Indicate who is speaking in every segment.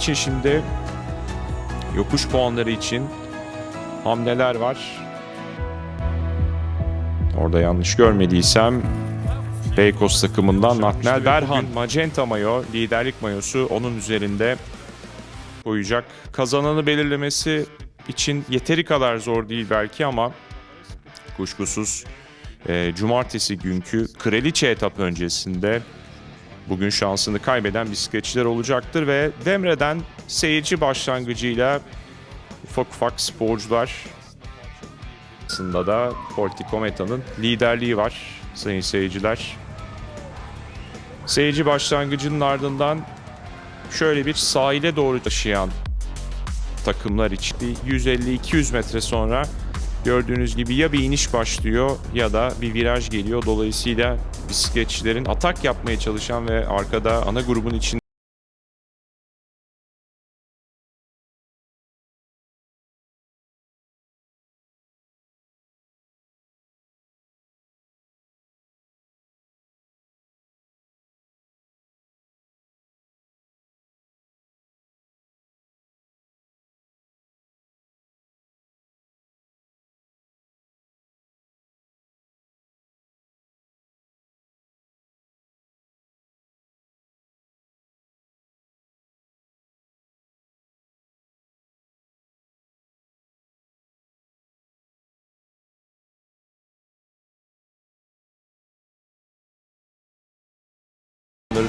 Speaker 1: için şimdi yokuş puanları için hamleler var. Orada yanlış görmediysem Beykoz takımından Natnel Berhan magenta mayo, liderlik mayosu onun üzerinde koyacak. Kazananı belirlemesi için yeteri kadar zor değil belki ama kuşkusuz cumartesi günkü Kraliçe etap öncesinde bugün şansını kaybeden bisikletçiler olacaktır ve Demre'den seyirci başlangıcıyla ufak ufak sporcular, aslında da Politicometa'nın liderliği var sayın seyirciler. Seyirci başlangıcının ardından şöyle bir sahile doğru taşıyan takımlar için 150-200 metre sonra gördüğünüz gibi ya bir iniş başlıyor ya da bir viraj geliyor. Dolayısıyla bisikletçilerin atak yapmaya çalışan ve arkada ana grubun içinde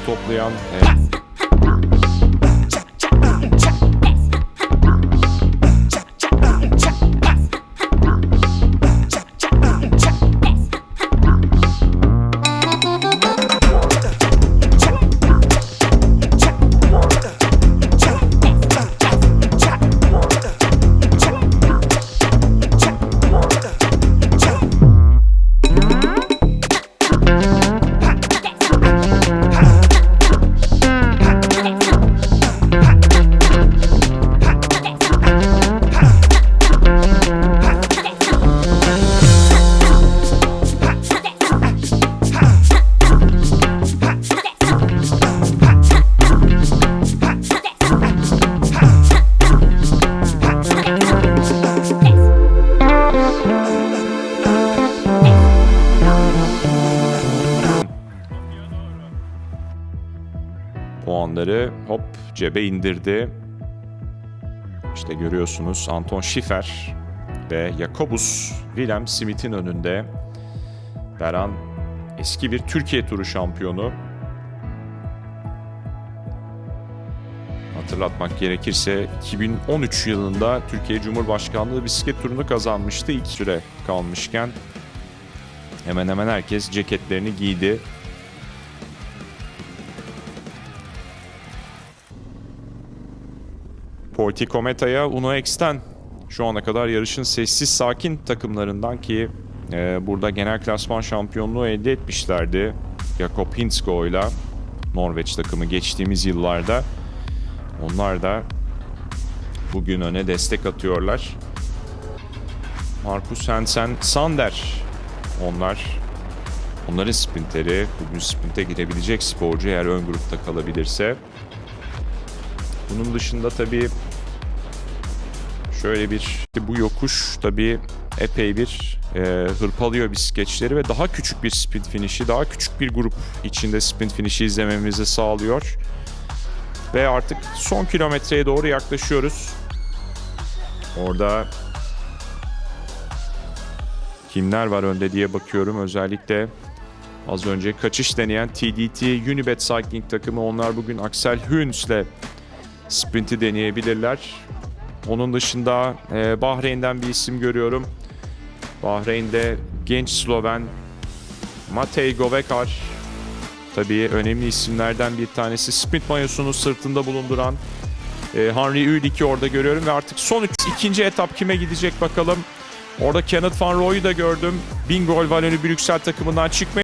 Speaker 1: toplayan puanları hop cebe indirdi. İşte görüyorsunuz Anton Schiffer ve Jakobus Willem Smith'in önünde. Beran eski bir Türkiye turu şampiyonu. Hatırlatmak gerekirse 2013 yılında Türkiye Cumhurbaşkanlığı bisiklet turunu kazanmıştı. İlk süre kalmışken hemen hemen herkes ceketlerini giydi. Politicometa'ya Uno X'ten şu ana kadar yarışın sessiz sakin takımlarından ki burada genel klasman şampiyonluğu elde etmişlerdi. Jakob Hinsko ile Norveç takımı geçtiğimiz yıllarda. Onlar da bugün öne destek atıyorlar. Markus Hansen Sander onların sprinteri, bugün sprinte girebilecek sporcu eğer ön grupta kalabilirse. Bunun dışında tabii şöyle bu yokuş tabii epey bir hırpalıyor bisikletçileri ve daha küçük bir sprint finişi, daha küçük bir grup içinde sprint finişi izlememizi sağlıyor. Ve artık son kilometreye doğru yaklaşıyoruz. Orada kimler var önde diye bakıyorum. Özellikle az önce kaçış deneyen TDT Unibet Cycling takımı, onlar bugün Axel Hüns'le sprinti deneyebilirler. Onun dışında Bahreyn'den bir isim görüyorum. Bahreyn'de genç Sloven Matej Govekar tabii önemli isimlerden bir tanesi. Sprint mayosunu sırtında bulunduran Henry Ulick'i orada görüyorum ve artık ikinci etap kime gidecek bakalım. Orada Kenneth Van Rooij'u da gördüm. Bingoal Wallon'u Brüksel takımından çıkmayı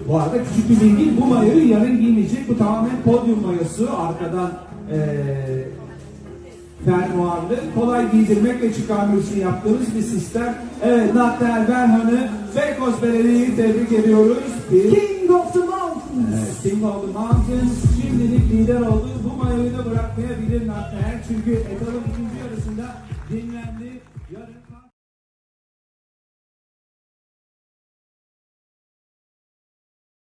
Speaker 2: Bu arada küçük bir bilgi, bu mayoyu yarın giymeyecek. Bu tamamen podyum mayosu. Arkadan fermuarlı. Kolay giydirmek ve çıkarmak için yaptığımız bir sistem. Evet, Natner Berhan'ı Beykoz Belediye'yi tebrik ediyoruz.
Speaker 3: King of the Mountains.
Speaker 2: Evet, King of the Mountains şimdilik lider oldu. Bu mayoyu da bırakmayabilir Natner. Çünkü etabın ikinci yarısında dinlendi. Yarın